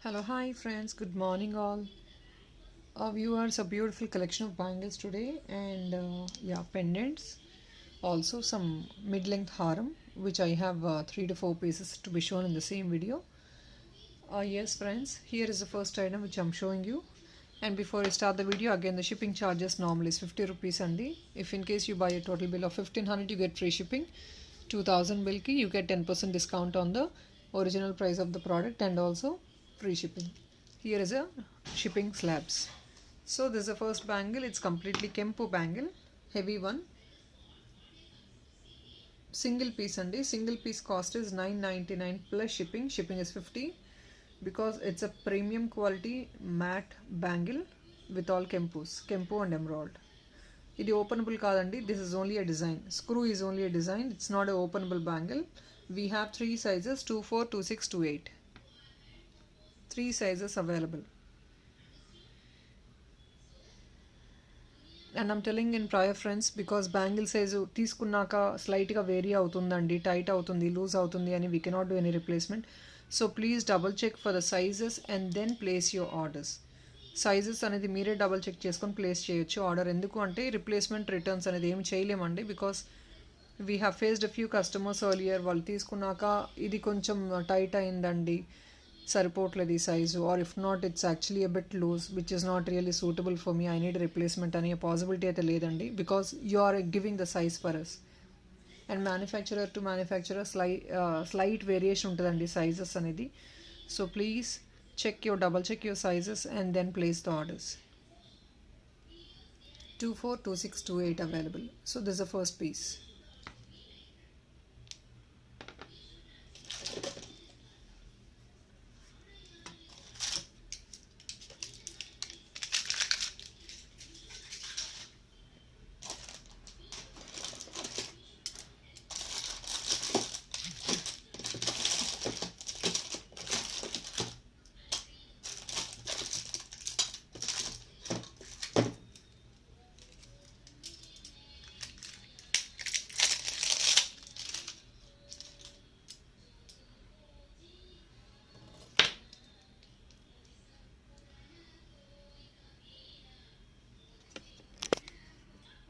Hello, hi friends, good morning all. Viewers, a beautiful collection of bangles today and pendants. Also some mid-length haram which I have 3 to 4 pieces to be shown in the same video. Yes friends, here is the first item which I'm showing you. And before I start the video, again the shipping charges normally is 50 rupees only. If in case you buy a total bill of 1500 you get free shipping. 2000 bill ki you get 10% discount on the original price of the product and also free shipping. Here is a shipping slabs. So this is the first bangle. It's completely Kempu bangle, heavy one. Single piece andi. Single piece cost is 9.99 plus shipping. Shipping is 50 because it's a premium quality matte bangle with all Kempu and emerald. ఇది openable కాదండి. This is only a design. Screw is only a design. It's not a openable bangle. We have 3 sizes: 24, 26, 28. 3 sizes available. And I'm telling in prior friends because bangle size తీసుకున్నాక స్లైట్గా vary అవుతుందండి, tight అవుతుంది, loose అవుతుంది అని we cannot do any replacement. So please double check for the sizes and then place your orders. Sizes అనేది మీరే double check చేసుకొని place చేయొచ్చు order. ఎందుకు అంటే రిప్లేస్మెంట్ రిటర్న్స్ అనేది ఏమి చేయలేమండి. Because we have faced few customers earlier, వాళ్ళు తీసుకున్నాక ఇది కొంచెం టైట్ అయిందండి, సరిపోవట్లేదు ఈ size, or if not it's actually a bit loose which is not really suitable for me, I need replacement అనే పాసిబిలిటీ అయితే లేదండి. Because you are giving the size for us. And manufacturer to manufacturer slight variation ఉంటుందండి sizes అనేది. So please double check your sizes and then place the orders. 24, 26, 28 available. So this is the first piece.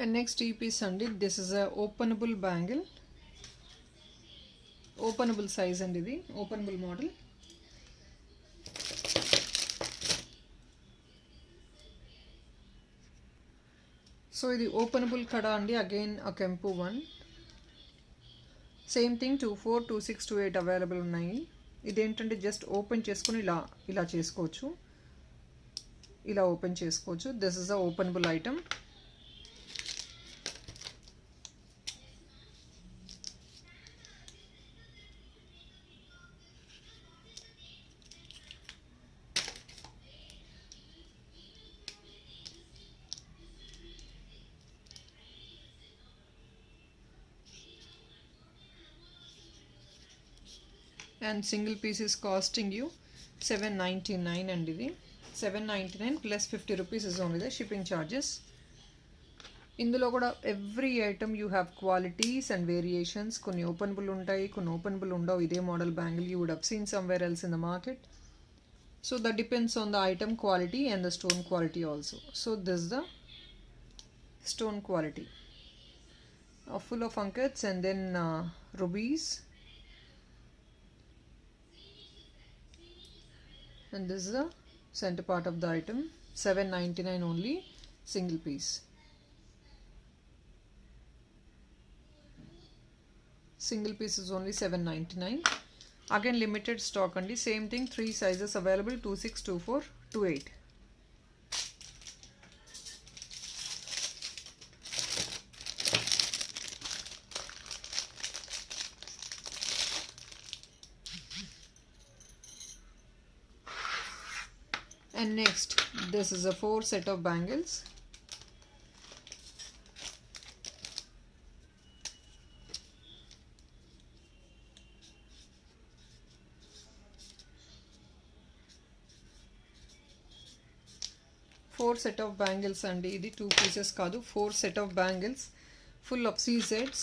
And next piece అండి, this is a openable bangle, openable size అండి, ఇది openable model. So ఇది openable kada అండి, again a Kempu one. Same thing 24, 26, 28 available ఉన్నాయి. ఇదేంటంటే just open చేసుకుని ఇలా చేసుకోవచ్చు, ఇలా ఓపెన్ చేసుకోవచ్చు. This is a openable item. And single piece is costing you 7.99 and ఇది 7.99 plus 50 rupees is only the shipping charges. ఇందులో కూడా every item you have qualities and variations. కొన్ని ఓపెనబుల్ ఉంటాయి, కొన్ని ఓపెనబుల్ ఉండవు. ఇదే model bangle you would have seen somewhere else in the market. So that depends on the item quality and the stone quality also. So this the stone quality full of ankets and then rubies. And this is the center part of the item. 7.99 only, single piece. Single piece is only 7.99. Again limited stock andi. Same thing, 3 sizes available: 26, 24, 28. And next, this is a 4 set of bangles. Four set of bangles andi. Idi 2 pieces kaadu, 4 set of bangles full of CZs.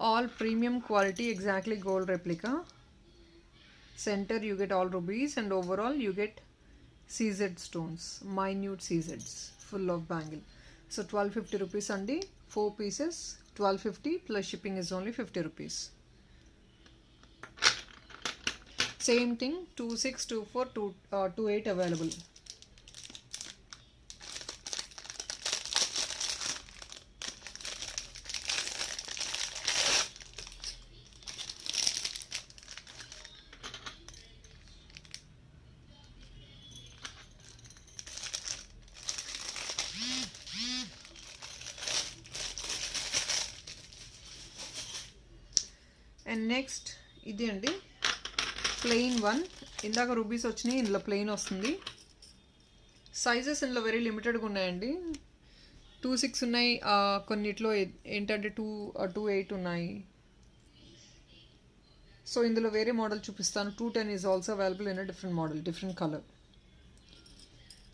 All premium quality, exactly gold replica. Center you get all rubies, and overall you get CZ stones, minute CZs, full of bangle. So 1250 rupees andi, 4 pieces, 1250 plus shipping is only 50 rupees. Same thing, 26, 24, 28 available. And next ఇది అండి plain one. ఇందాక rubies వచ్చినాయి, ఇందులో plain వస్తుంది. Sizes ఇందులో very లిమిటెడ్గా ఉన్నాయండి. 26 ఉన్నాయి, కొన్నిట్లో ఏంటంటే 228 ఉన్నాయి. సో ఇందులో వేరే మోడల్ చూపిస్తాను. 210 is also available in a different model, different colour.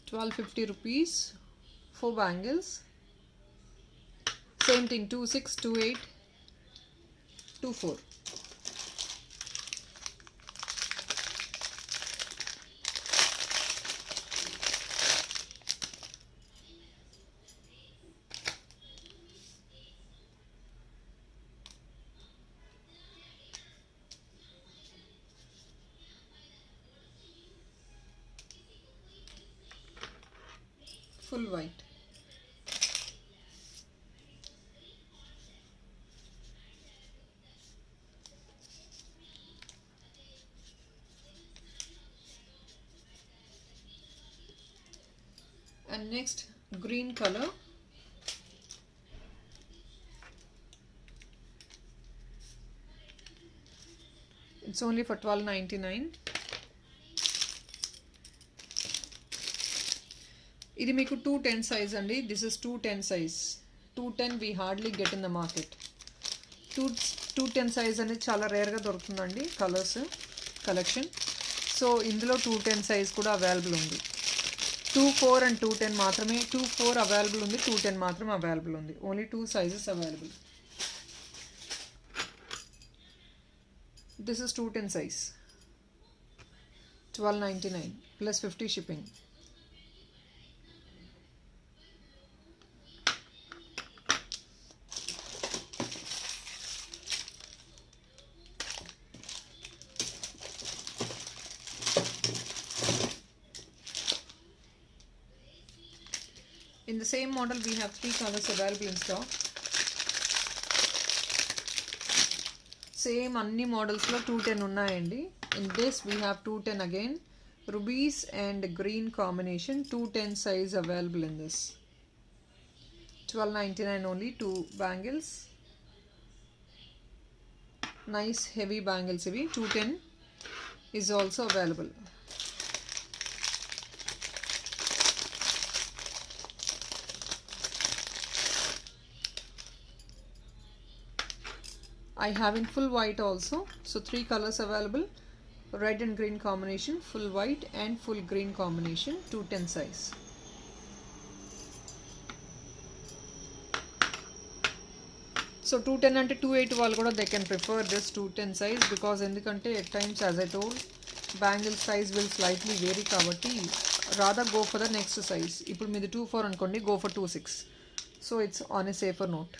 1250 rupees, 4 bangles. Same thing, 26, 28, 24. Full white. And next green color. It's only for 1299. ఇది మీకు 210 size అండి. This is 210 size. 210 we hardly get in the market. 210 size అనేది చాలా రేర్గా దొరుకుతుందండి colours collection. So ఇందులో 210 size కూడా available ఉంది. 24 and 210 మాత్రమే, 24 అవైలబుల్ ఉంది, 210 మాత్రమే అవైలబుల్ ఉంది. Only 2 sizes available. This is 210 size. 1299 plus 50 shipping. In the same model we have 3 colors available in stock. Same అన్ని మోడల్స్ లో 210 ఉన్నాయండి. In this we have 210 again, rubies and green combination, 210 size available in this. 1299 only. 2 bangles, nice heavy bangles ivi. 210 is also available. I have in full white also. So 3 colors available, red and green combination, full white and full green combination, 210 size. So 210 ante 28 వాళ్ళు కూడా they can prefer this 210 size, because ఎందుకంటే at times as I told, bangle size will slightly vary kabatti rather go for the next size. ఇప్పుడు మీది 24 అనుకోండి, go for 26. So it's on a safer note.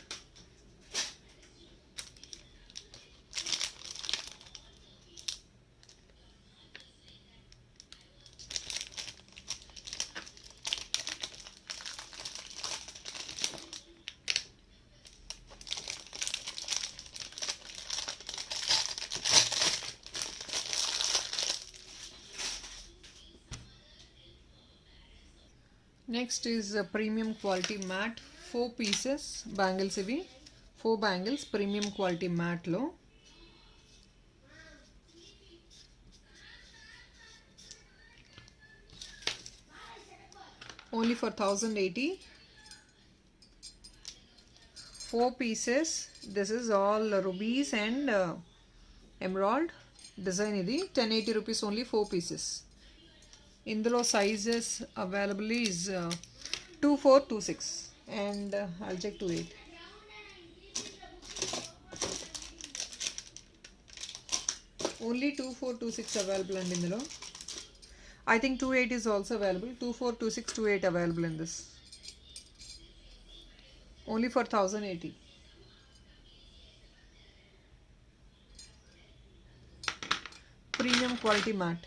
Next is a premium quality matte, 4 pieces bangles ivi. 4 bangles premium quality matte lo. Only for 1080. 4 pieces. This is all rubies and emerald design idi. 1080 rupees only, 4 pieces. ఇందులో sizes available is 24, 26 and I'll check 28. Only 2426 available అండి ఇందులో. I think 28 is also available. 242628 available in this. Only for 1080. Premium quality matte.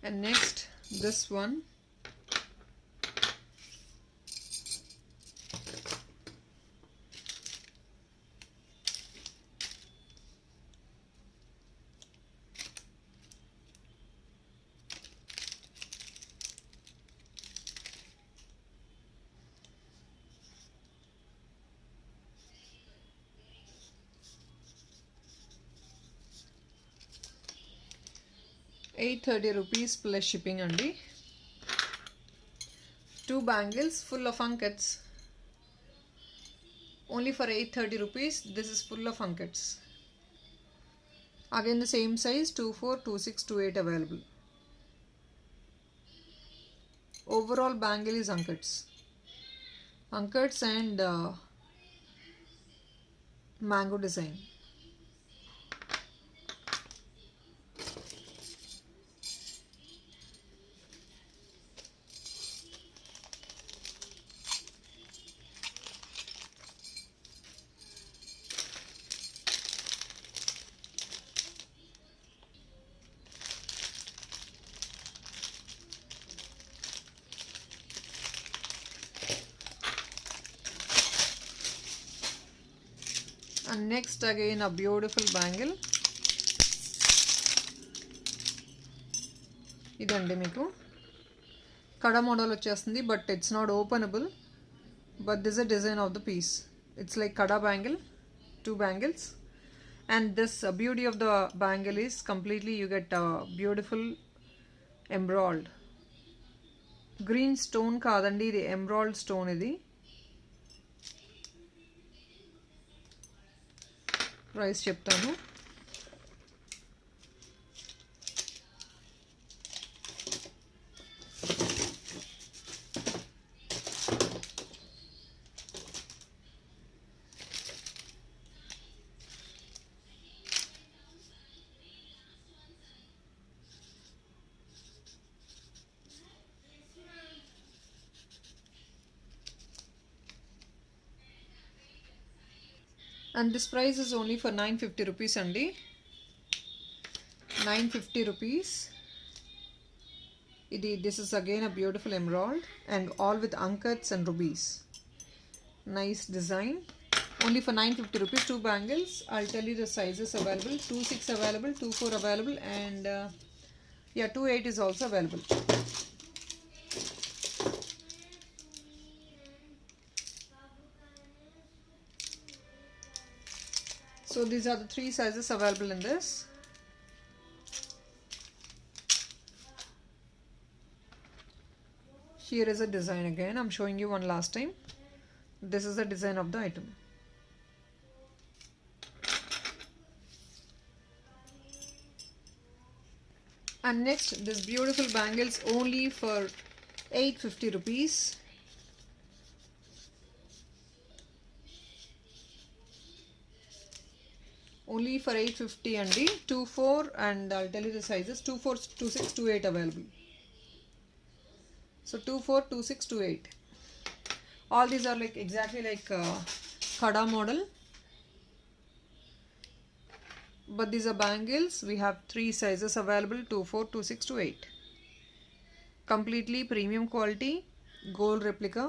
And next this one, ₹830 plus shipping andi. 2 bangles full of ankets. Only for ₹830. This is full of ankets. Again the same size, 242628 available. Overall bangle is ankets and mango design. And next again a beautiful bangle. ఇదండి మీకు kada model వచ్చేస్తుంది, but it's not openable, but this is design of the piece. It's like kada bangle, 2 bangles, and this beauty of the bangle is completely you get beautiful emerald. Green stone కాదండి, ఇది emerald stone. ఇది price చెప్తాను. And this price is only for ₹950 andi. ₹950. This is again a beautiful emerald and all with ankets and rubies. Nice design. Only for ₹950. 2 bangles. I'll tell you the sizes available. 26 available, 24 available, and 28 is also available. So these are the 3 sizes available in this. Here is a design again. I'm showing you one last time. This is the design of the item. And next, this beautiful bangles only for ₹850. Only for $850 andi. 24, and I'll tell you the sizes. 24, 26, 28 available. So 24, 26, 28. All these are like exactly like kada model. But these are bangles. We have 3 sizes available: 24, 26, 28. Completely premium quality, gold replica,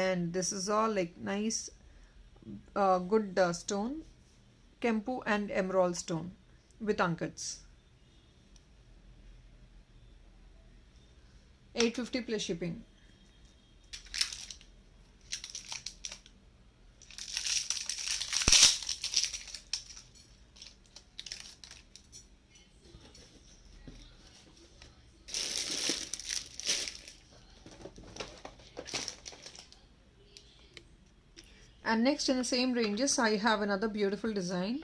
and this is all like nice, good stone. Kempu and emerald stone with ankets. $850 plus shipping. And next in the same ranges I have another beautiful design.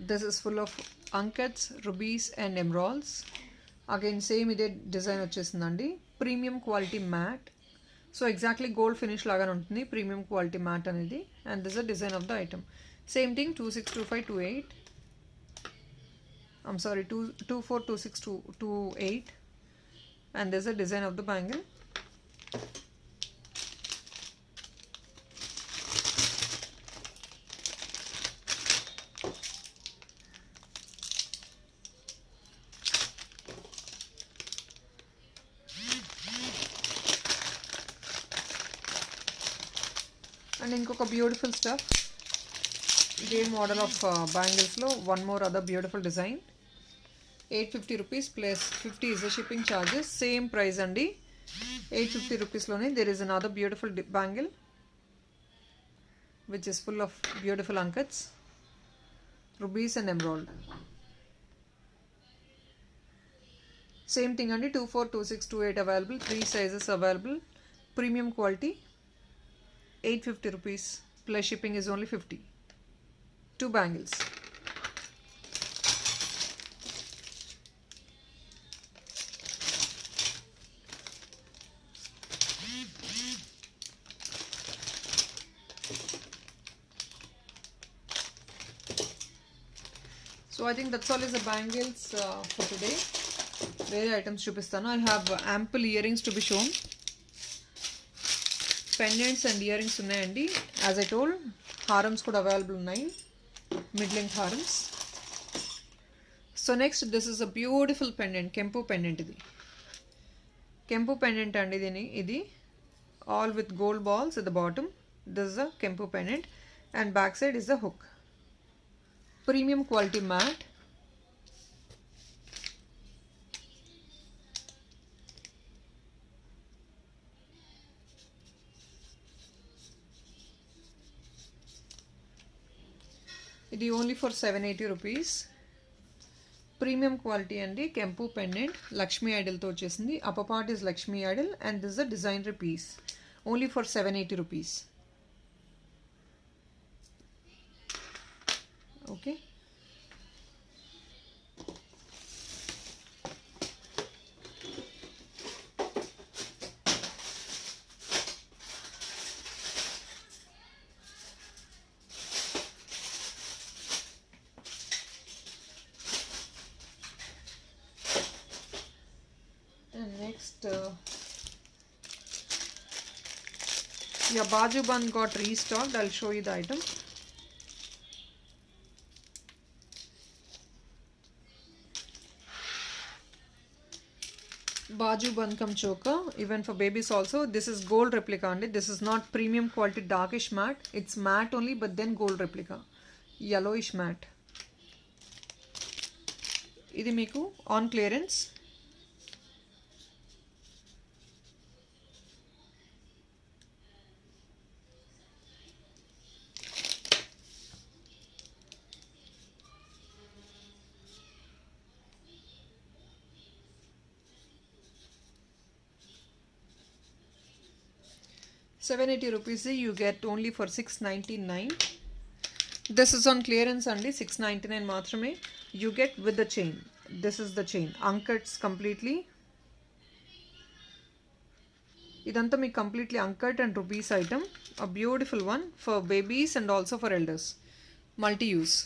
This is full of ankats, rubies and emeralds. Again same ఇదే design వచ్చేసిందండి. Premium quality mat. So exactly gold finish లాగానే ఉంటుంది premium quality mat అనేది. And this is the design of the item. Same thing 262528. I'm sorry, 242628. And there's a design of the bangle. And inkoka beautiful stuff. Iదే model of bangles lo one more other beautiful design. 850 rupees plus 50 is the shipping charges. Same price andi. 850 rupees lone there is another beautiful bangle which is full of beautiful ankats, rubies and emerald. Same thing andi. 242628 available. 3 sizes available. Premium quality. 850 rupees plus shipping is only 50. 2 bangles. So I think that's all is the bangles for today. Very items chupistanu. I have ample earrings to be shown. Pendants and earrings ఉన్నాయండి. As I told, harams కూడా available ఉన్నాయి, mid length harams. So next this is a beautiful pendant, kempu pendant. ఇది kempu pendant అండి. ఇది all with gold balls at the bottom. This is a kempu pendant and back side is the hook. Premium quality matte. ఇది only for 780 rupees. Premium quality అండి. Kempu pendant Lakshmi ఐడల్తో వచ్చేసింది. Upper part is Lakshmi idol and this the designer piece. Only for 780 rupees. Okay. And next yeah, Baju Band got restocked. I'll show you the item. Baju Bandkam choker, even for babies also. This is gold replica only. This is not premium quality darkish matte. It's matte only, but then gold replica. Yellowish matte. Idi meeku on clearance. ₹780 you get only for 699. This is on clearance only, 699 మాత్రమే. You get with the chain. This is the chain. Ankats completely. ఇదంతా మీకు completely uncut and rubies item. A beautiful one for babies and also for elders. Multi-use.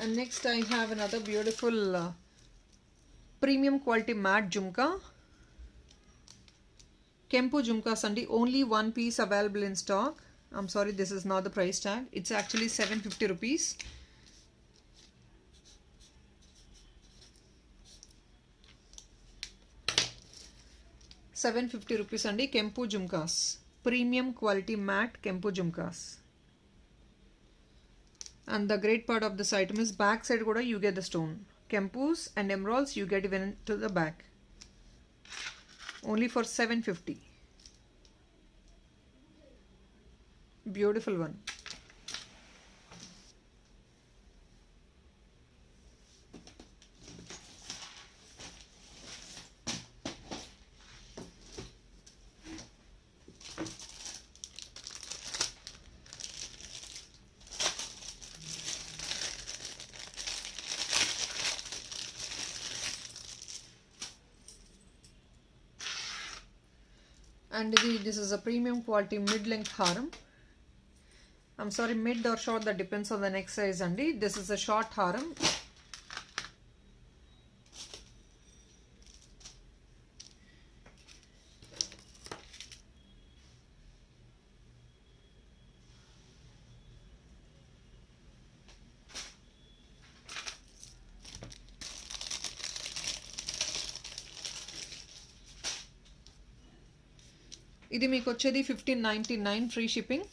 And next I have another beautiful premium quality matte jhumka. Kempu jhumkas andi. Only one piece available in stock. I'm sorry, this is not the price tag. It's actually 750 rupees. ₹750 andi. Kempu jhumkas. Premium quality matte Kempu jhumkas. And the great part of this item is back side kuda you get the stone. Kempus and emeralds you get even to the back. Only for 750. Beautiful one. And this is a premium quality mid-length haram. I'm sorry, mid or short, that depends on the neck size. And this is a short haram. ఇది మీకు వచ్చేది 1599 free shipping.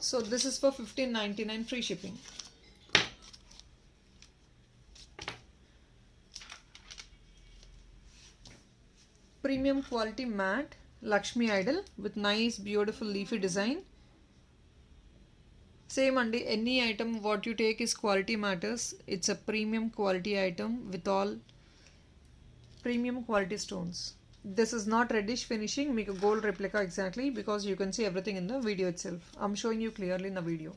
So this is for 1599 free shipping. Premium quality matte Lakshmi Idol with nice beautiful leafy design. Same andi, any item what you take is quality matters. It's a premium quality item with all premium quality stones. This is not reddish finishing, make a gold replica exactly, because you can see everything in the video itself. I'm showing you clearly in the video.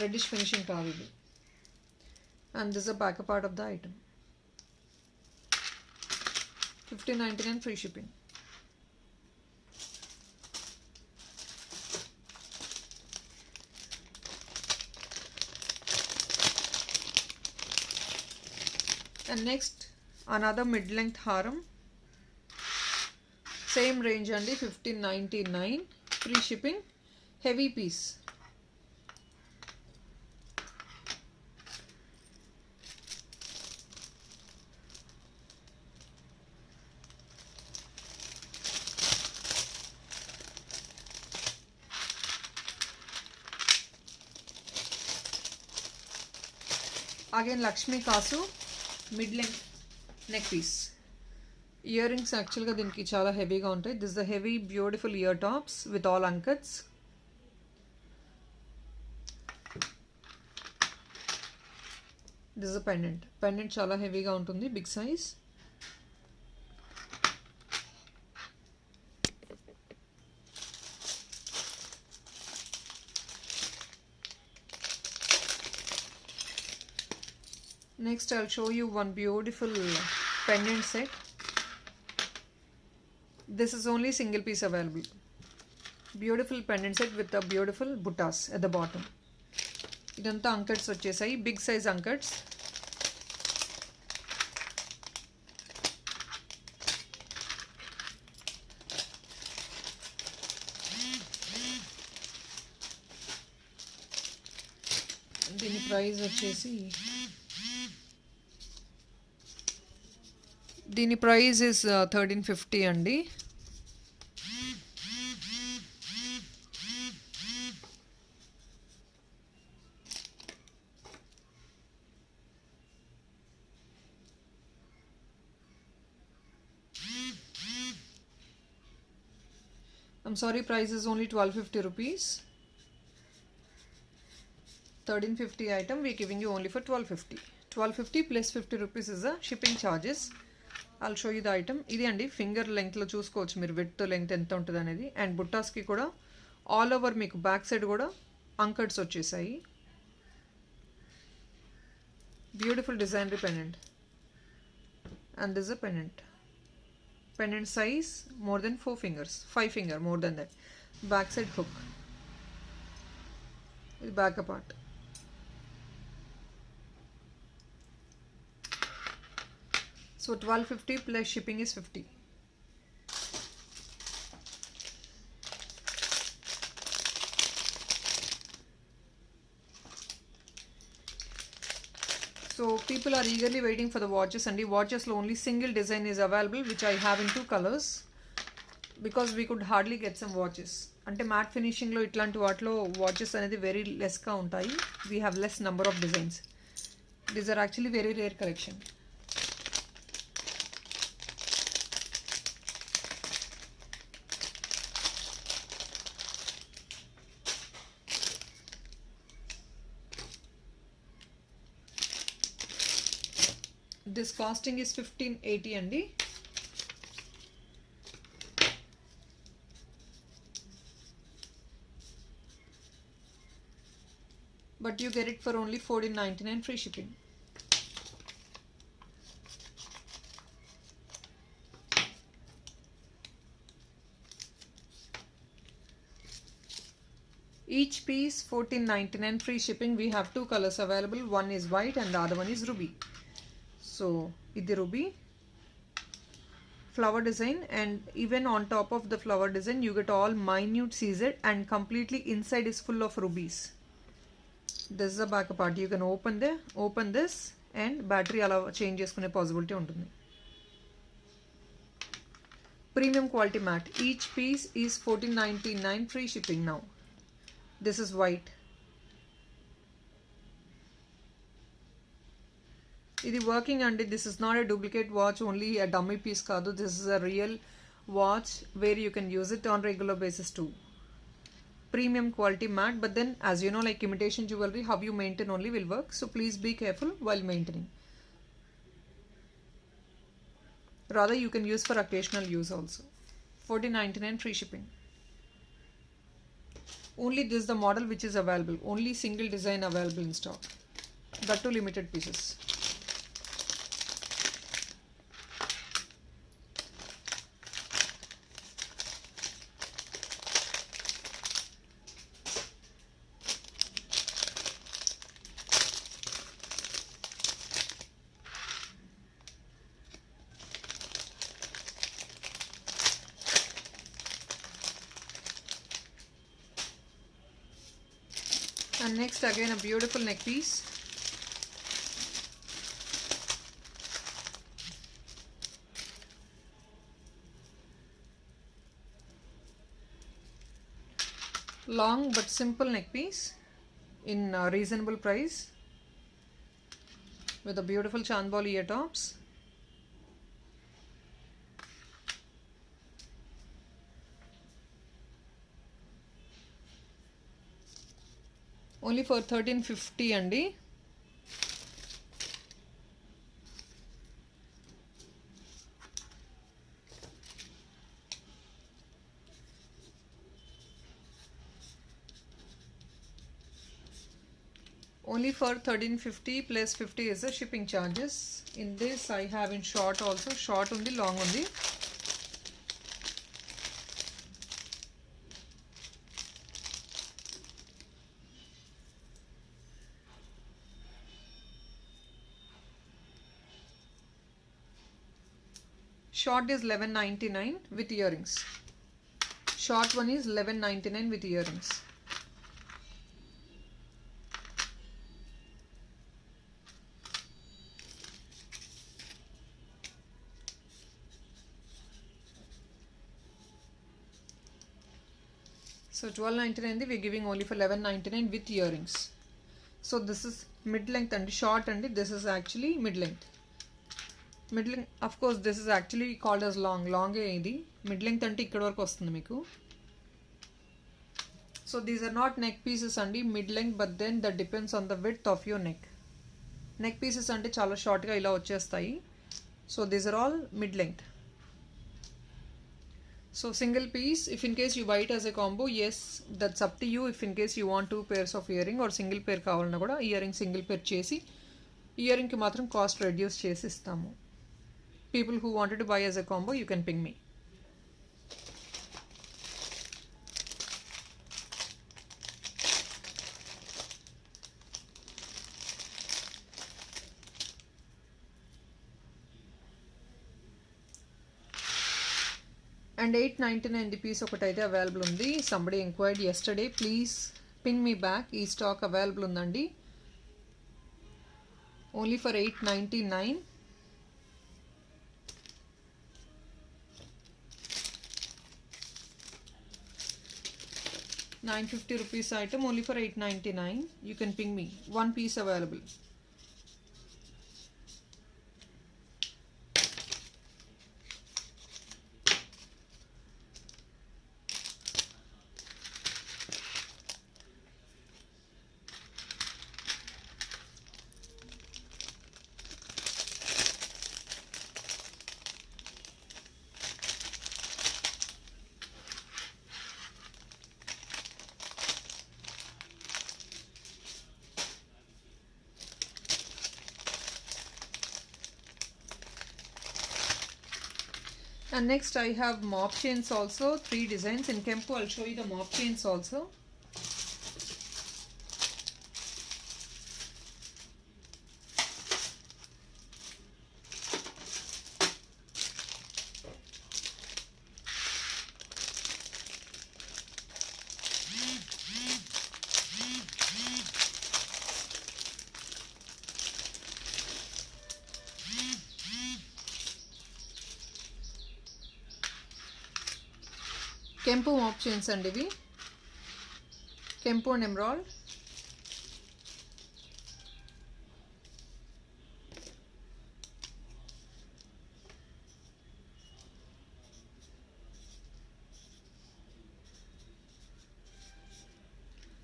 Reddish finishing kaadu. And this is a back part of the item. 1599 free shipping. And next another mid-length haram, same range andi, 1599 free shipping, heavy piece. Again Lakshmi Kasu mid length neck piece. Earrings యాక్చువల్గా దీనికి చాలా హెవీగా ఉంటాయి. This the heavy beautiful ear tops with all అంకట్స్. This a pendant. Pendant చాలా హెవీగా ఉంటుంది, big size. Next I'll show you one beautiful pendant set. This is only single piece available. Beautiful pendant set with the beautiful buttas at the bottom. Idantha anklets vachesai, big size anklets. దీని price వచ్చేసి దీని price is 1350 అండి. I'm sorry, price is only 1250 rupees. 1350 item we're giving you only for 1250. 1250 plus 50 rupees is the shipping charges. I'll show you the item. ఇది అండి finger లెంగ్త్లో చూసుకోవచ్చు మీరు width length ఎంత ఉంటుంది అనేది. అండ్ బుట్టాస్కి కూడా ఆల్ ఓవర్ మీకు బ్యాక్ సైడ్ కూడా అంకట్స్ వచ్చేసాయి. Beautiful designery pendant. And this a pendant. Pendant size more than 4 fingers, 5 finger more than that. Back side hook. ఇది back part. So 1250 plus shipping is 50. So people are eagerly waiting for the watches, and the watches only single design is available, which I have in 2 colors. Because we could hardly get some watches. అంటే matte ఫినిషింగ్లో ఇట్లాంటి వాటిలో watches అనేది very లెస్గా ఉంటాయి. We have less number of designs. These are actually very rare collection. This casting is 1580 అండి. But you get it for only 14.99 free shipping. Each piece 14.99 free shipping. We have two colors available. One is white and the other one is ruby. So idi ruby flower design, and even on top of the flower design you get all minute CZ, and completely inside is full of rubies. This is the back part. You can open this and battery ala change cheskune possibility untundi. Premium quality mat. Each piece is 14.99 free shipping now. This is white. Idi working and this is not a duplicate watch, only a dummy piece kaadu. This is a real watch where you can use it on regular basis too. Premium quality mat, but then as you know, like imitation jewelry, how you maintain only will work, so please be careful while maintaining. Rather you can use for occasional use also. 14.99 free shipping. Only this is the model which is available, only single design available in stock, that too limited pieces. And next again a beautiful neck piece. Long but simple neck piece in a reasonable price with a beautiful chandball ear tops. Only for 1350 andi. Only for 1350 plus 50 is the shipping charges. In this I have in short also, short undi, long undi. Short is 11.99 with earrings. Short one is 11.99 with earrings. So 12.99 we are giving only for 11.99 with earrings. So this is mid length and short, and this is actually mid length. Mid length, of course this is actually called as long. Long idi mid length ante ikkada varaku vastundi meeku. So these are not neck pieces andi, mid length, but then that depends on the width of your neck. Neck pieces ante chala short ga ila vachestayi. So these are all mid length. So single piece, if in case you buy it as a combo, yes, that's up to you. If in case you want two pairs of earring or single pair kavalana kuda earring single pair chesi earring ki matram cost reduce chesi istamu. People who wanted to buy as a combo, you can ping me. And 8.99 piece ఒకటైతే available ఉంది. Somebody inquired yesterday, please ping me back. ఈ stock available ఉందండి. Only for 8.99. 950 rupees item only for 899. You can ping me. One piece available. And next I have mop chains also, 3 designs in Kempo. I'll show you the mop chains also. Kempo mop chains and ivi Kempo and emerald.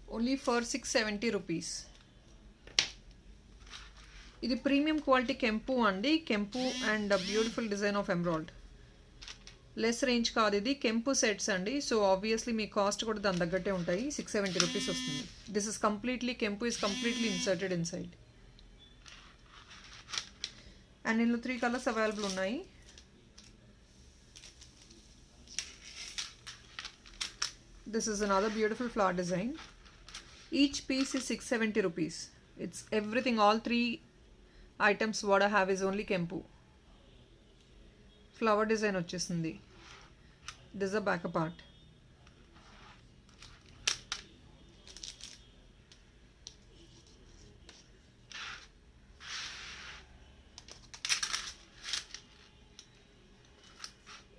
Only for 670 rupees. ఇది premium quality కెంపు అండి. కెంపు and beautiful design of emerald. Less range కాదు, ఇది కెంపు sets అండి. So obviously మీ cost కూడా దాని తగ్గట్టే ఉంటాయి. 670 రూపీస్ వస్తుంది. దిస్ ఇస్ కంప్లీట్లీ కెంపు is completely inserted inside. And ఇందులో 3 కలర్స్ అవైలబుల్ ఉన్నాయి. This is another beautiful flower design. Each piece is 670 rupees. It's everything, all 3 items what I have is only Kempu. Flower design వచ్చేసింది. This is the back part.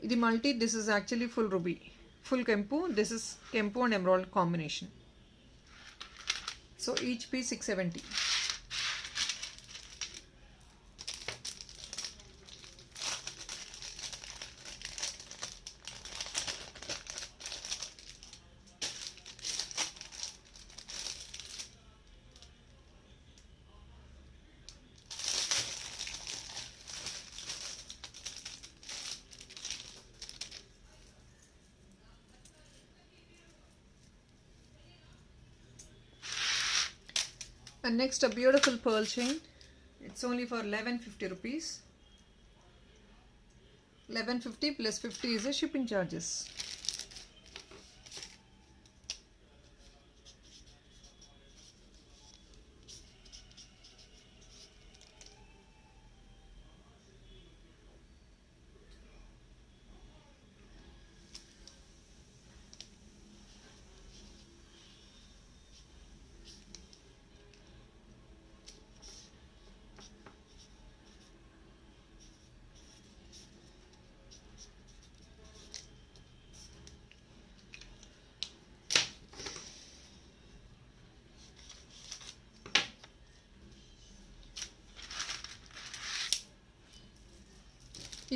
ఇది multi, this is actually full ruby. Full Kempu, this is Kempu and emerald combination. So each piece 670. And next a beautiful pearl chain. It's only for 1150 rupees. 1150 plus 50 is the shipping charges.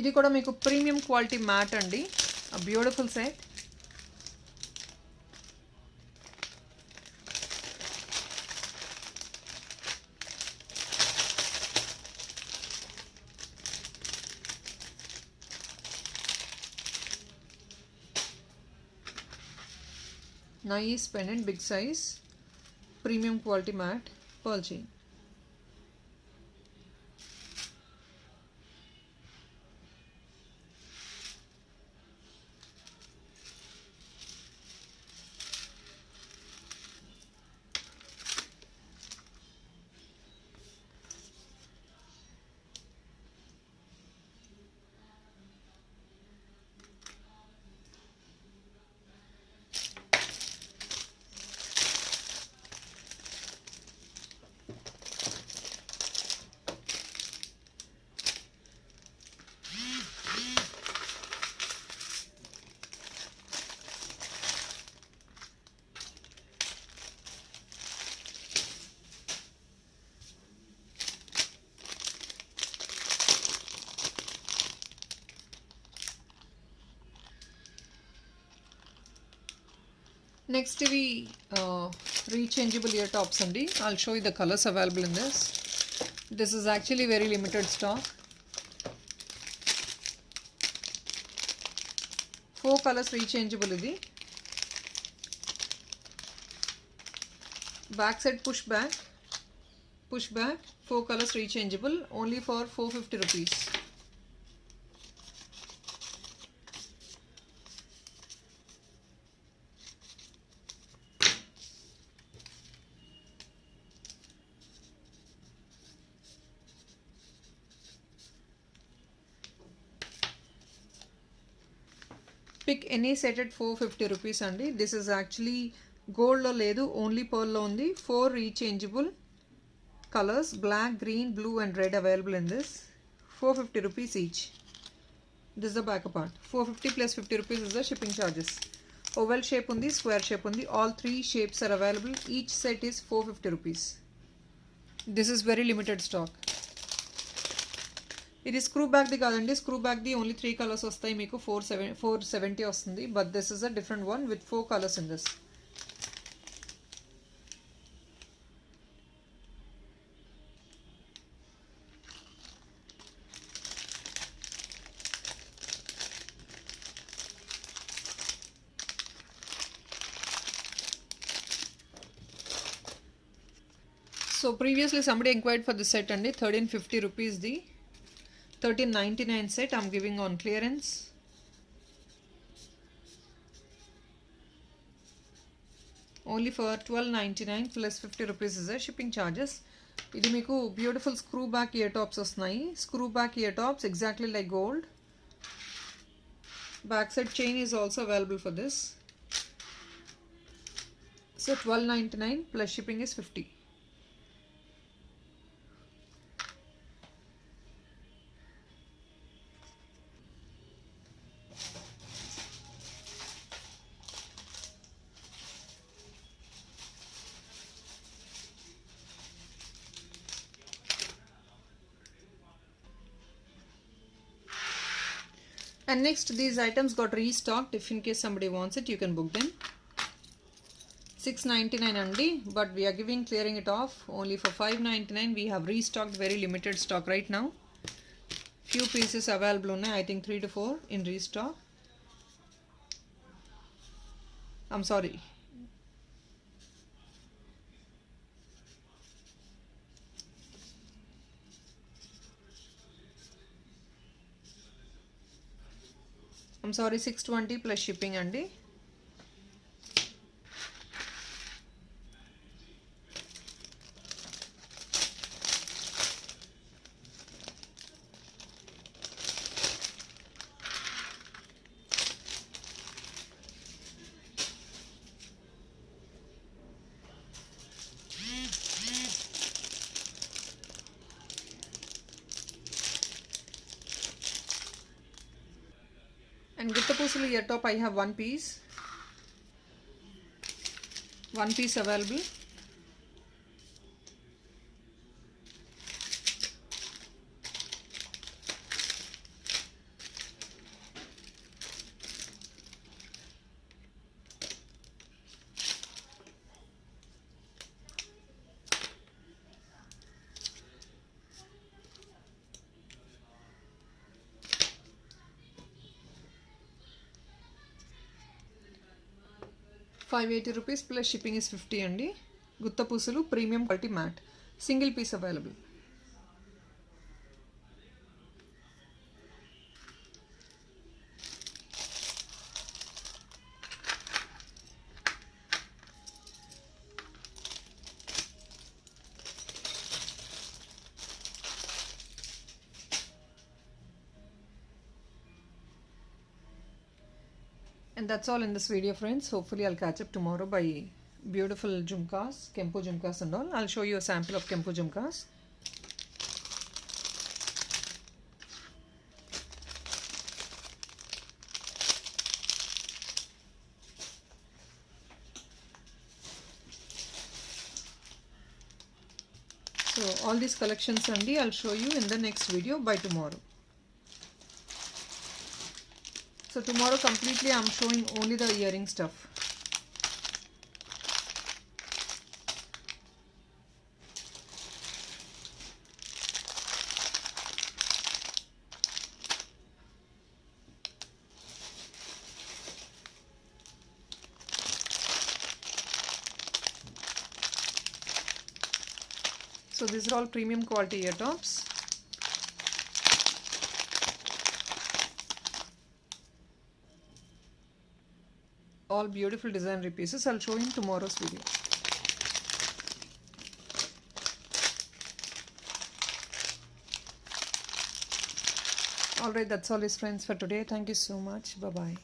ఇది కూడా మీకు premium quality matte అండి. Beautiful set. Nice pendant, big size, premium quality matte, pearl chain. Next we rechangeable ear tops andi. I'll show you the colors available in this. This is actually very limited stock. 4 colors rechangeable idi. Back side push back, 4 colors rechangeable, only for 450 rupees. Pick any set at 450 rupees andi. This is actually gold lo ledu, only pearl lo undi. 4 rechangeable colors, black, green, blue and red available in this. 450 rupees each. This is the back part. 450 plus 50 rupees is the shipping charges. Oval shape undi, square shape undi. All 3 shapes are available. Each set is 450 rupees. This is very limited stock. ఇది screw back the కాదండి. Screw back the only 3 colours వస్తాయి మీకు. 470 వస్తుంది. But this is a different one with 4 colours in this. So previously somebody inquired for this set అండి. 1350 rupees the 1399 set I'm giving on clearance. Only for 1299 plus 50 rupees is the shipping charges. ఇది మీకు beautiful screw back ear tops వస్తున్నాయి. Screw back ear tops exactly like gold. Back side chain is also available for this. So 1299 plus shipping is 50. And next these items got restocked. If in case somebody wants it, you can book them. 699 andi, but we are giving clearing it off only for 599. We have restocked very limited stock right now. Few pieces available unnai, I think 3 to 4 in restock. I'm sorry. I'm sorry, 620 plus shipping andi. And Guttapusulu ear top, I have one piece available. ₹580 plus shipping is 50 andi. Guttapusulu premium quality mat, single piece available. And that's all in this video, friends. Hopefully I'll catch up tomorrow by beautiful jhumkas, Kempo jhumkas and all. I'll show you a sample of Kempo jhumkas. So all these collections andi, I'll show you in the next video by tomorrow. So tomorrow completely I'm showing only the earring stuff. So these are all premium quality ear tops. All beautiful designer pieces. I'll show you in tomorrow's video. Alright, that's all is friends for today. Thank you so much. Bye bye.